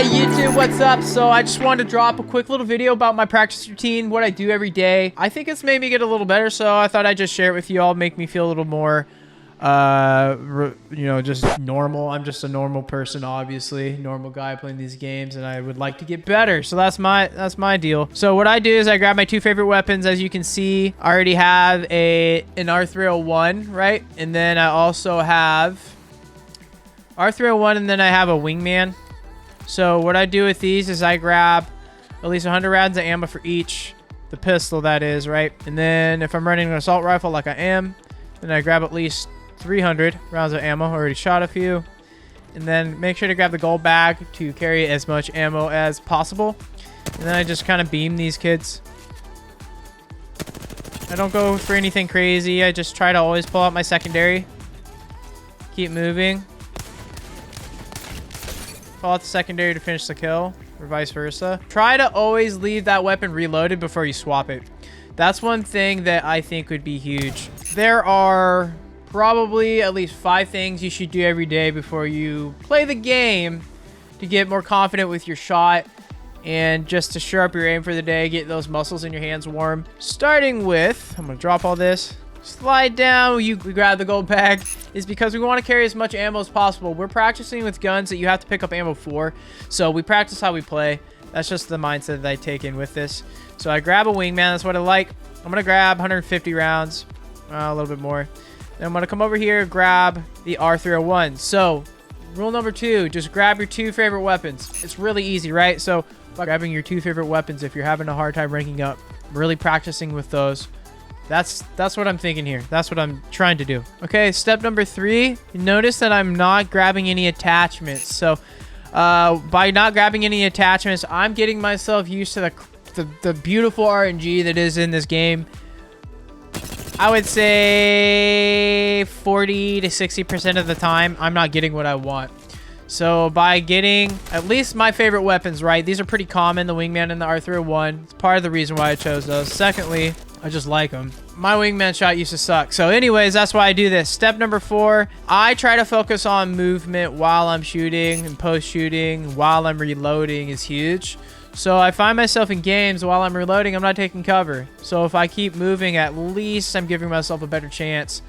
YouTube, what's up? So I just wanted to drop a quick little video about my practice routine, what I do every day. I think it's made me get a little better, so I thought I'd just share it with you all, make me feel a little more, just normal. I'm just a normal person, obviously, normal guy playing these games, and I would like to get better. So that's my deal. So what I do is I grab my two favorite weapons. As you can see, I already have an R301, right? And then I also have R301, and then I have a wingman. So what I do with these is I grab at least 100 rounds of ammo for each, the pistol that is, right? And then if I'm running an assault rifle like I am, then I grab at least 300 rounds of ammo. Already shot a few. And then make sure to grab the gold bag to carry as much ammo as possible. And then I just kind of beam these kids. I don't go for anything crazy. I just try to always pull out my secondary. Keep moving. Pull out the secondary to finish the kill, or vice versa. Try to always leave that weapon reloaded before you swap it. That's one thing that I think would be huge. There are probably at least 5 things you should do every day before you play the game to get more confident with your shot and just to shore up your aim for the day, get those muscles in your hands warm. Starting with, I'm gonna drop all this. Slide down, we grab the gold bag, is because we want to carry as much ammo as possible. We're practicing with guns that you have to pick up ammo for, so we practice how we play. That's just the mindset that I take in with this. So I grab a wingman, that's what I like. I'm gonna grab 150 rounds, a little bit more. Then I'm gonna come over here, grab the R301. So rule number 2, just grab your 2 favorite weapons. It's really easy, right? So by grabbing your 2 favorite weapons, if you're having a hard time ranking up, really practicing with those. That's what I'm thinking here. That's what I'm trying to do. Okay, step number 3. You notice that I'm not grabbing any attachments. So by not grabbing any attachments, I'm getting myself used to the beautiful RNG that is in this game. I would say 40 to 60% of the time, I'm not getting what I want. So by getting at least my favorite weapons, right? These are pretty common, the wingman and the R301. It's part of the reason why I chose those. Secondly, I just like them. My wingman shot used to suck. So anyways, that's why I do this. Step number 4, I try to focus on movement while I'm shooting, and post-shooting while I'm reloading is huge. So I find myself in games while I'm reloading, I'm not taking cover. So if I keep moving, at least I'm giving myself a better chance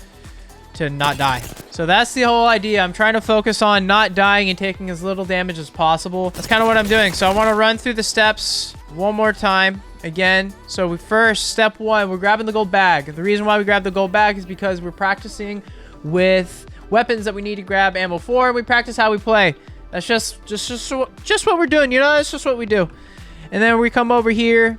to not die. So that's the whole idea. I'm trying to focus on not dying and taking as little damage as possible. That's kind of what I'm doing. So I want to run through the steps one more time again. So step 1, we're grabbing the gold bag. The reason why we grab the gold bag is because we're practicing with weapons that we need to grab ammo for, and we practice how we play. That's just what we're doing, you know? That's just what we do. And then we come over here.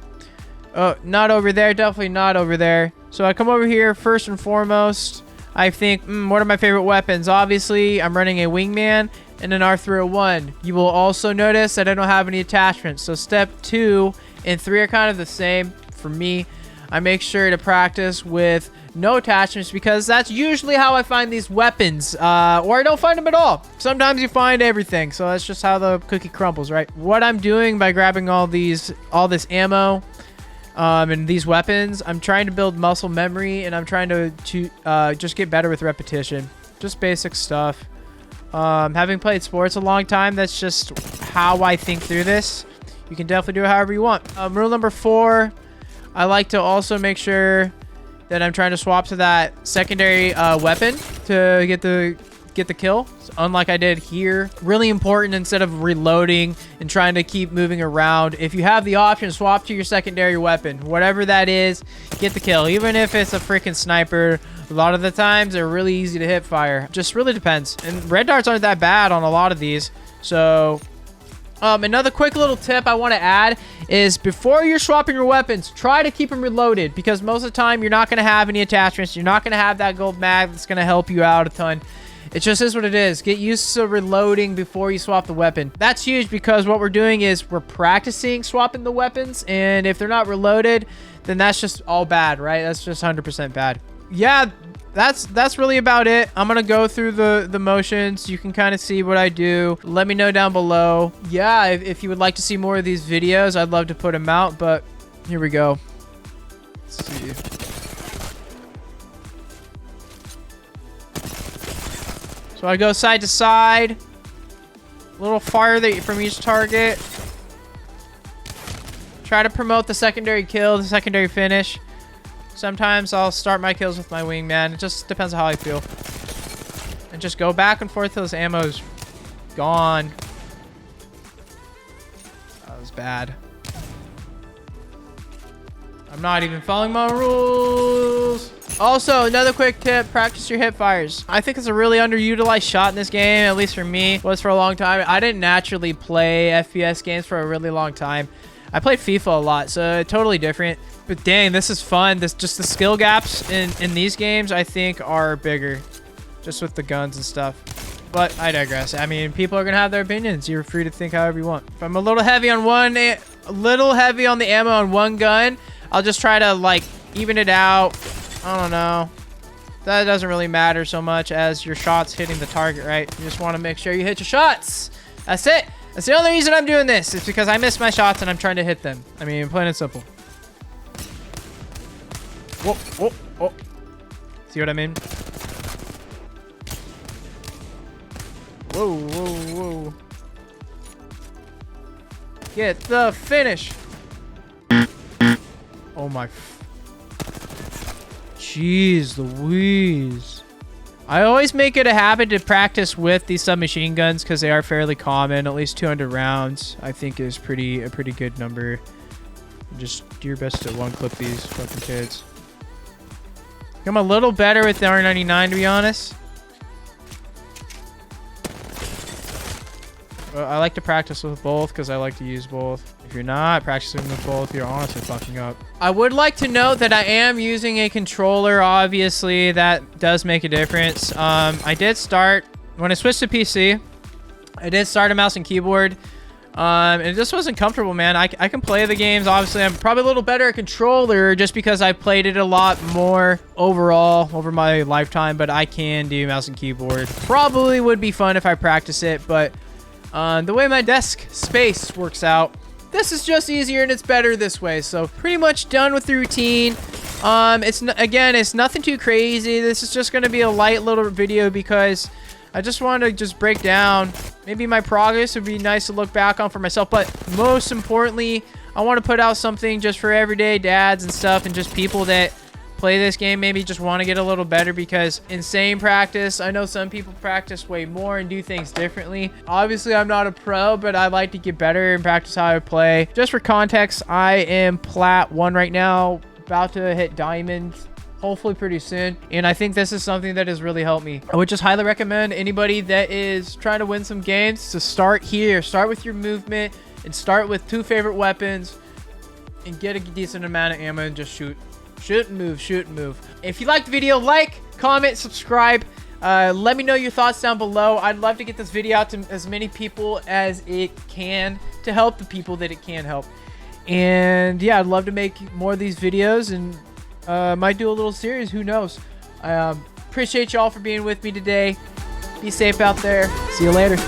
Oh, not over there. Definitely not over there. So I come over here first and foremost. I think, what are my favorite weapons? Obviously, I'm running a wingman and an R301. You will also notice that I don't have any attachments. So step 2 and 3 are kind of the same for me. I make sure to practice with no attachments because that's usually how I find these weapons, or I don't find them at all. Sometimes you find everything, so that's just how the cookie crumbles, right? What I'm doing by grabbing all this ammo and these weapons, I'm trying to build muscle memory, and I'm trying to just get better with repetition. Just basic stuff. Having played sports a long time, that's just how I think through this. You can definitely do it however you want. Rule number 4, I like to also make sure that I'm trying to swap to that secondary weapon to get the kill. So unlike I did here. Really important, instead of reloading and trying to keep moving around, if you have the option, swap to your secondary weapon. Whatever that is, get the kill. Even if it's a freaking sniper, a lot of the times they're really easy to hip fire. Just really depends. And red darts aren't that bad on a lot of these. So another quick little tip I want to add is before you're swapping your weapons, try to keep them reloaded, because most of the time you're not going to have any attachments. You're not going to have that gold mag that's going to help you out a ton. It just is what it is. Get used to reloading before you swap the weapon. That's huge, because what we're doing is we're practicing swapping the weapons, and if they're not reloaded, then that's just all bad, right? That's just 100% bad. Yeah, that's really about it. I'm gonna go through the motions. You can kind of see what I do. Let me know down below. Yeah, if you would like to see more of these videos, I'd love to put them out, but here we go. Let's see. So I go side to side. A little farther from each target. Try to promote the secondary kill, the secondary finish. Sometimes I'll start my kills with my wingman. It just depends on how I feel. And just go back and forth till this ammo's gone. That was bad. I'm not even following my rules. Also, another quick tip, practice your hip fires. I think it's a really underutilized shot in this game, at least for me. It was for a long time. I didn't naturally play FPS games for a really long time. I played FIFA a lot, so totally different. But dang, this is fun. Just the skill gaps in these games, I think, are bigger. Just with the guns and stuff. But I digress. I mean, people are gonna have their opinions. You're free to think however you want. If I'm a little heavy on the ammo on one gun, I'll just try to like even it out. I don't know. That doesn't really matter so much as your shots hitting the target, right? You just want to make sure you hit your shots. That's it. That's the only reason I'm doing this. It's because I miss my shots and I'm trying to hit them. I mean, plain and simple. Whoa, whoa, whoa. See what I mean? Whoa, whoa, whoa. Get the finish. Oh my. Jeez Louise. I always make it a habit to practice with these submachine guns because they are fairly common. At least 200 rounds, I think, is a pretty good number. Just do your best to one-clip these fucking kids. I'm a little better with the R99, to be honest. I like to practice with both because I like to use both. If you're not practicing with both, you're honestly fucking up. I would like to note that I am using a controller. Obviously, that does make a difference. I did start, when I switched to PC, I did start a mouse and keyboard. And it just wasn't comfortable, man. I can play the games. Obviously, I'm probably a little better at controller just because I played it a lot more overall over my lifetime. But I can do mouse and keyboard. Probably would be fun if I practice it, but the way my desk space works out, this is just easier and it's better this way. So pretty much done with the routine. Again, it's nothing too crazy. This is just going to be a light little video because I just want to just break down. Maybe my progress would be nice to look back on for myself. But most importantly, I want to put out something just for everyday dads and stuff and just people that play this game, maybe just want to get a little better because insane practice. I know some people practice way more and do things differently. Obviously, I'm not a pro, but I like to get better and practice how I play. Just for context, I am Plat 1 right now, about to hit Diamond, hopefully pretty soon. And I think this is something that has really helped me. I would just highly recommend anybody that is trying to win some games to start here. Start with your movement and start with 2 favorite weapons and get a decent amount of ammo and just shoot. Shoot and move, shoot and move. If you liked the video, like, comment, subscribe. Let me know your thoughts down below. I'd love to get this video out to as many people as it can to help the people that it can help. And yeah, I'd love to make more of these videos and might do a little series. Who knows? Appreciate y'all for being with me today. Be safe out there. See you later.